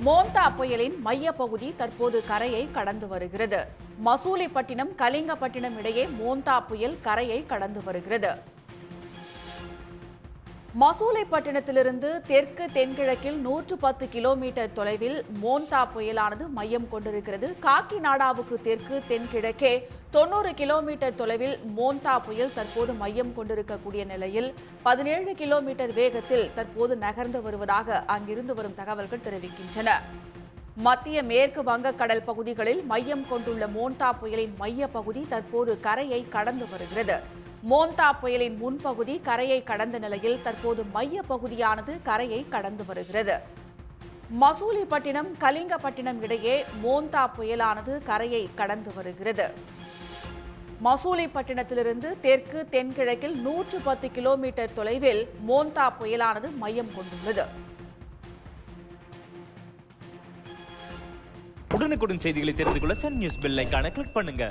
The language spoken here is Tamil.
மோந்தா புயலின் மைய பகுதி தற்போது கரையை கடந்து வருகிறது. மசூலிப்பட்டினம் கலிங்கப்பட்டினம் இடையே மோந்தா புயல் கரையை கடந்து வருகிறது. மசூலிப்பட்டினத்திலிருந்து தெற்கு தென்கிழக்கில் 110 கிலோமீட்டர் தொலைவில் மோந்தா புயலானது மையம் கொண்டிருக்கிறது. காக்கிநாடாவுக்கு தெற்கு தென்கிழக்கே 90 கிலோமீட்டர் தொலைவில் மோந்தா புயல் தற்போது மையம் கொண்டிருக்கக்கூடிய நிலையில் 17 கிலோமீட்டர் வேகத்தில் தற்போது நகர்ந்து வருவதாக அங்கிருந்து வரும் தகவல்கள் தெரிவிக்கின்றன. மத்திய மேற்கு வங்கக்கடல் பகுதிகளில் மையம் கொண்டுள்ள மோந்தா புயலின் மைய பகுதி தற்போது கரையை கடந்து வருகிறது. மோந்தா புயலின் முன்பகுதி கரையை கடந்த நிலையில் தற்போது மைய பகுதியானது கரையை கடந்து வருகிறது. மசூலிப்பட்டினம் கலிங்கப்பட்டினம் இடையே மோந்தா புயலானது கரையை கடந்து வருகிறது. மசூலிப்பட்டினத்திலிருந்து தெற்கு தென்கிழக்கில் 110 கிலோமீட்டர் தொலைவில் மோந்தா புயலானது மையம் கொண்டுள்ளது. உடனுக்குடன் செய்திகளை தெரிந்து கொள்ள சன் நியூஸ் பெல் ஐகானை கிளிக் பண்ணுங்க.